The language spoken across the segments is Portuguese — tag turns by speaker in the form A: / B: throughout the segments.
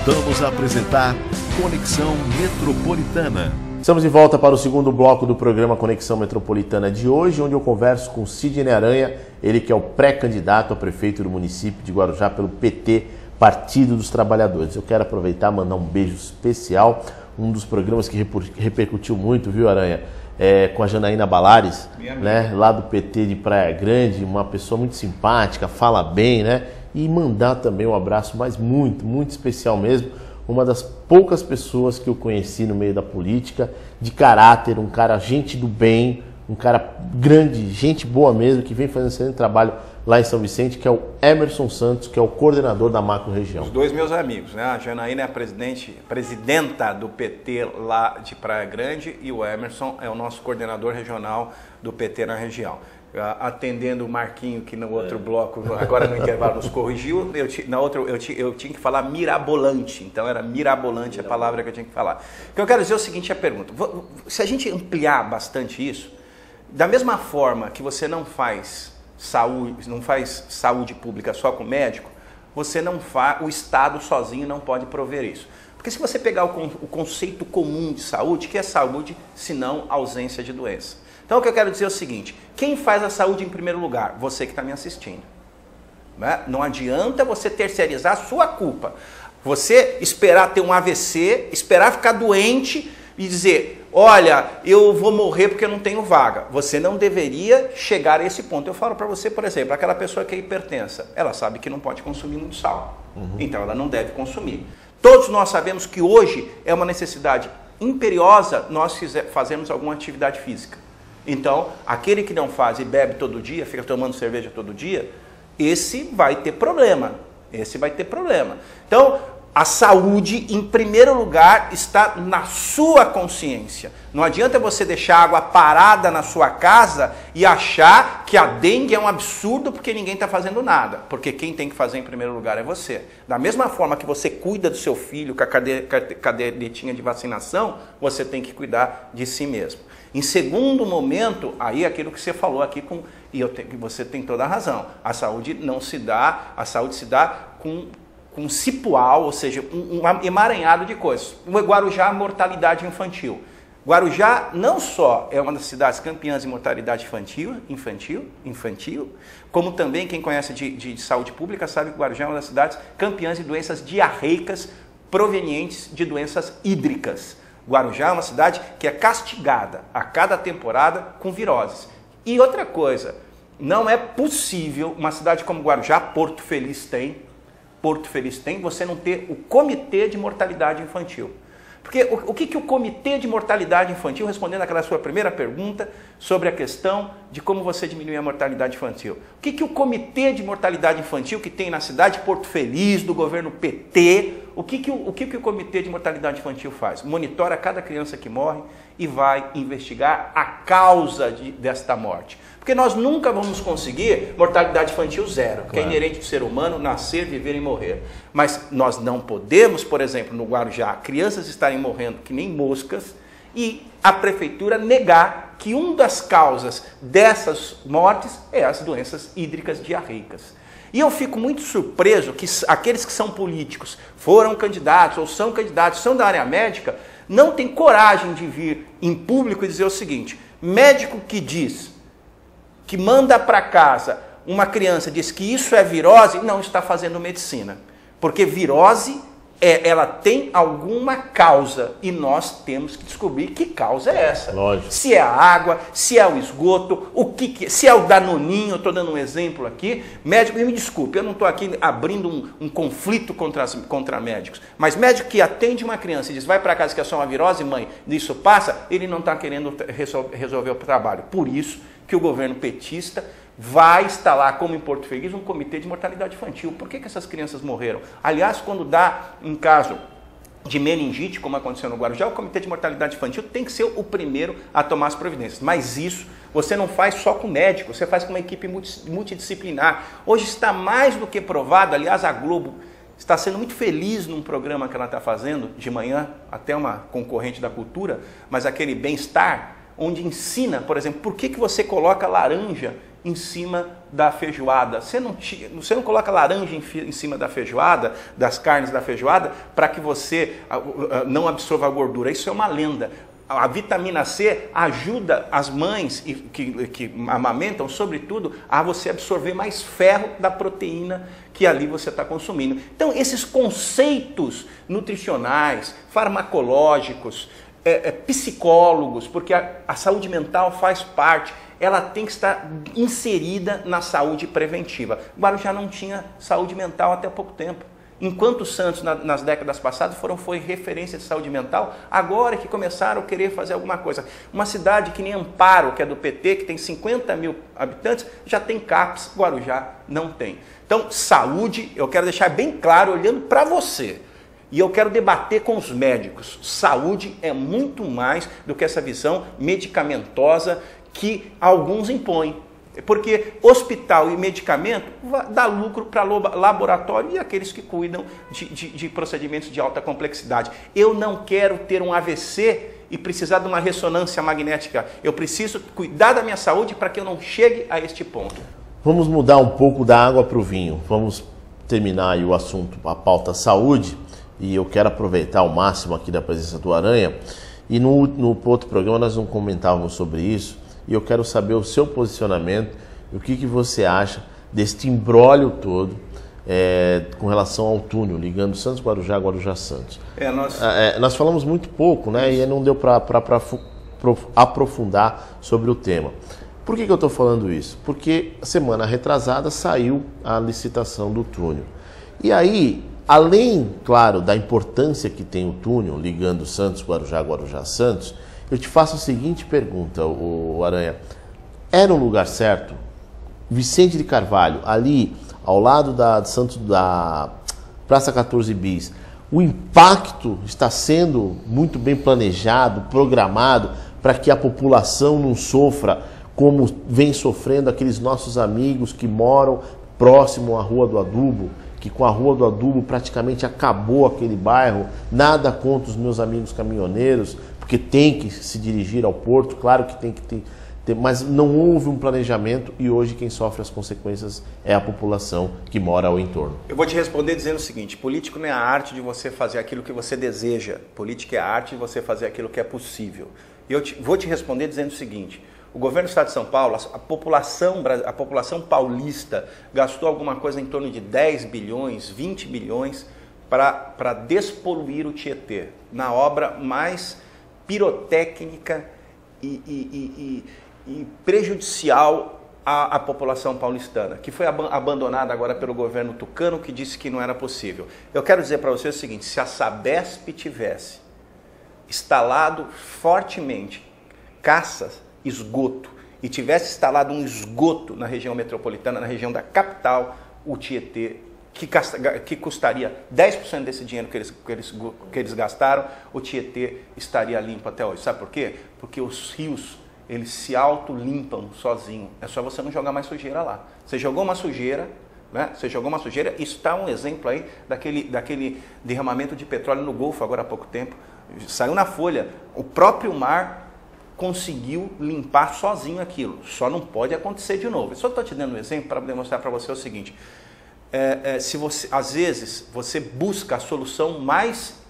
A: Voltamos a apresentar Conexão Metropolitana.
B: Estamos de volta para o segundo bloco do programa Conexão Metropolitana de hoje, onde eu converso com Sidney Aranha, ele que é o pré-candidato a prefeito do município de Guarujá pelo PT, Partido dos Trabalhadores. Eu quero aproveitar e mandar um beijo especial, um dos programas que repercutiu muito, viu, Aranha? Com a Janaína Balares, né, lá do PT de Praia Grande, uma pessoa muito simpática, fala bem, né? E mandar também um abraço, mas muito, muito especial mesmo, uma das poucas pessoas que eu conheci no meio da política, de caráter, um cara gente do bem, um cara grande, gente boa mesmo, que vem fazendo excelente trabalho lá em São Vicente, que é o Emerson Santos, que é o coordenador da macro-região.
C: Os dois meus amigos, né? A Janaína é a presidenta do PT lá de Praia Grande e o Emerson é o nosso coordenador regional do PT na região. Atendendo o Marquinho, que no outro bloco, agora no intervalo, nos corrigiu, eu tinha que falar mirabolante, então era mirabolante a palavra que eu tinha que falar. O que eu quero dizer é o seguinte, a pergunta, se a gente ampliar bastante isso, da mesma forma que você não faz saúde pública só com médico, o Estado sozinho não pode prover isso. Porque se você pegar o conceito comum de saúde, que é saúde, senão ausência de doença. Então o que eu quero dizer é o seguinte, quem faz a saúde em primeiro lugar? Você que está me assistindo. Né? Não adianta você terceirizar a sua culpa. Você esperar ter um AVC, esperar ficar doente e dizer, olha, eu vou morrer porque eu não tenho vaga. Você não deveria chegar a esse ponto. Eu falo para você, por exemplo, aquela pessoa que é hipertensa, ela sabe que não pode consumir muito sal. Então ela não deve consumir. Todos nós sabemos que hoje é uma necessidade imperiosa nós fazermos alguma atividade física. Então, aquele que não faz e bebe todo dia, fica tomando cerveja todo dia, esse vai ter problema. Então, a saúde, em primeiro lugar, está na sua consciência. Não adianta você deixar a água parada na sua casa e achar que a dengue é um absurdo porque ninguém está fazendo nada. Porque quem tem que fazer em primeiro lugar é você. Da mesma forma que você cuida do seu filho com a cadenetinha de vacinação, você tem que cuidar de si mesmo. Em segundo momento, aí aquilo que você falou aqui, você tem toda a razão. A saúde se dá com um cipual, ou seja, um emaranhado de coisas. O Guarujá, mortalidade infantil. Guarujá não só é uma das cidades campeãs de mortalidade infantil, como também quem conhece de saúde pública sabe que Guarujá é uma das cidades campeãs de doenças diarreicas provenientes de doenças hídricas. Guarujá é uma cidade que é castigada a cada temporada com viroses. E outra coisa, não é possível uma cidade como Guarujá, Porto Feliz tem, você não ter o Comitê de Mortalidade Infantil. Porque o que o Comitê de Mortalidade Infantil, respondendo àquela sua primeira pergunta sobre a questão de como você diminuir a mortalidade infantil. O que o Comitê de Mortalidade Infantil que tem na cidade de Porto Feliz, do governo PT, o que o Comitê de Mortalidade Infantil faz? Monitora cada criança que morre e vai investigar a causa desta morte. Porque nós nunca vamos conseguir mortalidade infantil zero, que é inerente do ser humano nascer, viver e morrer. Mas nós não podemos, por exemplo, no Guarujá, crianças estarem morrendo que nem moscas e a prefeitura negar que uma das causas dessas mortes é as doenças hídricas diarreicas. E eu fico muito surpreso que aqueles que são políticos, foram candidatos ou são candidatos, são da área médica, não têm coragem de vir em público e dizer o seguinte, médico que diz que manda para casa uma criança, diz que isso é virose, não está fazendo medicina. Porque virose, ela tem alguma causa e nós temos que descobrir que causa é essa.
B: Lógico. Se
C: é a água, se é o esgoto, se é o danoninho, eu estou dando um exemplo aqui. Médico, me desculpe, eu não estou aqui abrindo um conflito contra médicos, mas médico que atende uma criança e diz, vai para casa que é só uma virose, mãe, isso passa, ele não está querendo resolver o trabalho. Por isso que o governo petista vai instalar, como em Porto Feliz, um comitê de mortalidade infantil. Por que essas crianças morreram? Aliás, quando dá um caso de meningite, como aconteceu no Guarujá, o comitê de mortalidade infantil tem que ser o primeiro a tomar as providências. Mas isso você não faz só com médico, você faz com uma equipe multidisciplinar. Hoje está mais do que provado, aliás, a Globo está sendo muito feliz num programa que ela está fazendo de manhã, até uma concorrente da cultura, mas aquele Bem-Estar, onde ensina, por exemplo, por que você coloca laranja em cima da feijoada. Você não coloca laranja em cima da feijoada, das carnes da feijoada, para que você não absorva a gordura. Isso é uma lenda. A vitamina C ajuda as mães que amamentam, sobretudo, a você absorver mais ferro da proteína que ali você está consumindo. Então, esses conceitos nutricionais, farmacológicos, psicólogos, porque a saúde mental faz parte, ela tem que estar inserida na saúde preventiva. Guarujá não tinha saúde mental até há pouco tempo. Enquanto Santos, nas décadas passadas, foi referência de saúde mental, agora que começaram a querer fazer alguma coisa. Uma cidade que nem Amparo, que é do PT, que tem 50 mil habitantes, já tem CAPS, Guarujá não tem. Então, saúde, eu quero deixar bem claro, olhando para você, e eu quero debater com os médicos. Saúde é muito mais do que essa visão medicamentosa que alguns impõem. Porque hospital e medicamento dá lucro para laboratório e aqueles que cuidam de procedimentos de alta complexidade. Eu não quero ter um AVC e precisar de uma ressonância magnética. Eu preciso cuidar da minha saúde para que eu não chegue a este ponto.
B: Vamos mudar um pouco da água para o vinho. Vamos terminar aí o assunto, a pauta saúde. E eu quero aproveitar ao máximo aqui da presença do Aranha. E no outro programa nós não comentávamos sobre isso. E eu quero saber o seu posicionamento e o que você acha deste imbróglio todo com relação ao túnel, ligando Santos Guarujá, Guarujá Santos. Nós falamos muito pouco, né? E não deu para aprofundar sobre o tema. Por que eu estou falando isso? Porque semana retrasada saiu a licitação do túnel. E aí, além, claro, da importância que tem o túnel ligando Santos Guarujá, Guarujá Santos, eu te faço a seguinte pergunta, o Aranha. Era um lugar certo? Vicente de Carvalho, ali ao lado da Praça 14 Bis, o impacto está sendo muito bem planejado, programado, para que a população não sofra como vem sofrendo aqueles nossos amigos que moram próximo à Rua do Adubo, que com a Rua do Adubo praticamente acabou aquele bairro. Nada contra os meus amigos caminhoneiros, porque tem que se dirigir ao porto, claro que tem que ter, mas não houve um planejamento e hoje quem sofre as consequências é a população que mora ao entorno.
C: Eu vou te responder dizendo o seguinte: político não é a arte de você fazer aquilo que você deseja, política é a arte de você fazer aquilo que é possível. E eu vou te responder dizendo o seguinte: o governo do estado de São Paulo, a população paulista gastou alguma coisa em torno de 10 bilhões, 20 bilhões para despoluir o Tietê, na obra mais pirotécnica e prejudicial à população paulistana, que foi abandonada agora pelo governo tucano, que disse que não era possível. Eu quero dizer para você o seguinte: se a Sabesp tivesse instalado fortemente caças, esgoto, e tivesse instalado um esgoto na região metropolitana, na região da capital, o Tietê, que custaria 10% desse dinheiro que eles gastaram, o Tietê estaria limpo até hoje. Sabe por quê? Porque os rios, eles se autolimpam sozinhos. É só você não jogar mais sujeira lá. Você jogou uma sujeira, né? Isso está um exemplo aí daquele derramamento de petróleo no Golfo agora há pouco tempo. Saiu na Folha. O próprio mar conseguiu limpar sozinho aquilo. Só não pode acontecer de novo. Eu só estou te dando um exemplo para demonstrar para você o seguinte: se você, às vezes, você busca a solução mais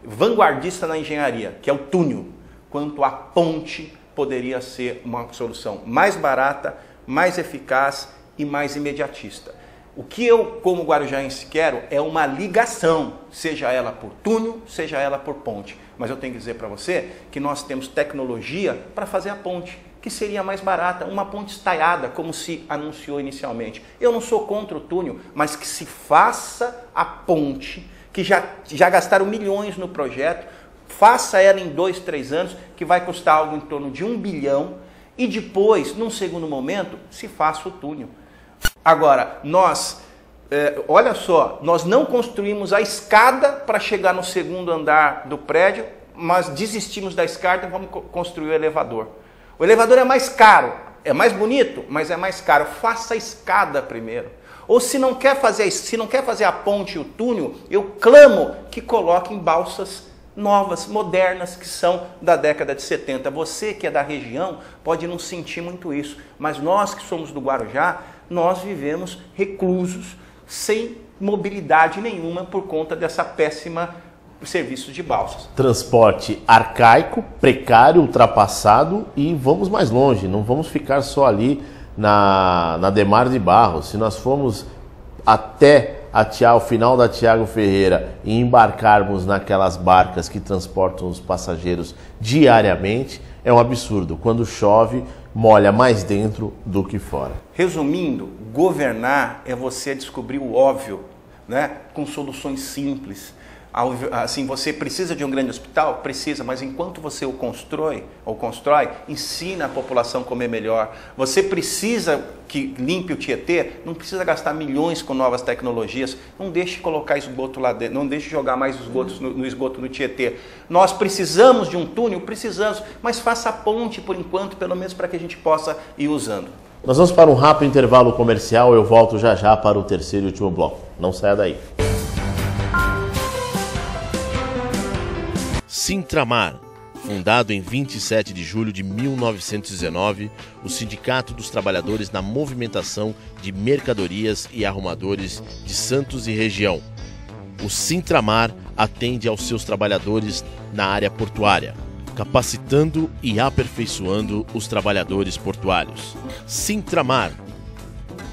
C: vanguardista na engenharia, que é o túnel, quanto a ponte poderia ser uma solução mais barata, mais eficaz e mais imediatista. O que eu, como guarujaense, quero é uma ligação, seja ela por túnel, seja ela por ponte. Mas eu tenho que dizer para você que nós temos tecnologia para fazer a ponte, que seria mais barata, uma ponte estaiada, como se anunciou inicialmente. Eu não sou contra o túnel, mas que se faça a ponte, que já gastaram milhões no projeto, faça ela em 2, 3 anos, que vai custar algo em torno de 1 bilhão, e depois, num segundo momento, se faça o túnel. Agora, olha só, nós não construímos a escada para chegar no segundo andar do prédio, mas desistimos da escada e vamos construir o elevador. O elevador é mais caro, é mais bonito, mas é mais caro. Faça a escada primeiro. Ou se não quer fazer a ponte e o túnel, eu clamo que coloquem balsas novas, modernas, que são da década de 70. Você que é da região pode não sentir muito isso, mas nós que somos do Guarujá, nós vivemos reclusos, sem mobilidade nenhuma por conta dessa péssima serviço de balsas.
B: Transporte arcaico, precário, ultrapassado e vamos mais longe, não vamos ficar só ali na Demar de Barros. Se nós formos até o final da Tiago Ferreira e embarcarmos naquelas barcas que transportam os passageiros diariamente, é um absurdo. Quando chove, molha mais dentro do que fora.
C: Resumindo, governar é você descobrir o óbvio, né? Com soluções simples. Assim, você precisa de um grande hospital? Precisa, mas enquanto você o constrói, ensina a população a comer melhor. Você precisa que limpe o Tietê? Não precisa gastar milhões com novas tecnologias. Não deixe colocar esgoto lá dentro, não deixe jogar mais esgotos no esgoto no Tietê. Nós precisamos de um túnel? Precisamos, mas faça a ponte por enquanto, pelo menos para que a gente possa ir usando.
B: Nós vamos para um rápido intervalo comercial, eu volto já já para o terceiro e último bloco. Não saia daí.
D: Sintramar, fundado em 27 de julho de 1919, o Sindicato dos Trabalhadores na Movimentação de Mercadorias e Arrumadores de Santos e região. O Sintramar atende aos seus trabalhadores na área portuária, capacitando e aperfeiçoando os trabalhadores portuários. Sintramar,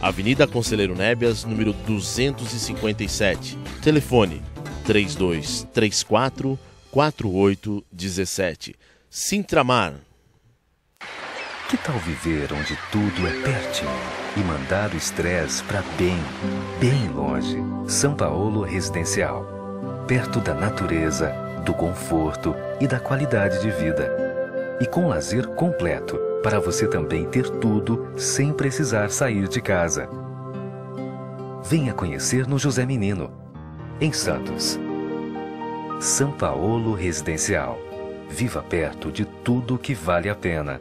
D: Avenida Conselheiro Nébias, número 257. Telefone 3234-4817. Sintramar.
E: Que tal viver onde tudo é pertinho e mandar o estresse para bem longe? São Paulo Residencial. Perto da natureza, do conforto e da qualidade de vida. E com lazer completo, para você também ter tudo sem precisar sair de casa. Venha conhecer no José Menino, em Santos. São Paulo Residencial. Viva perto de tudo que vale a pena.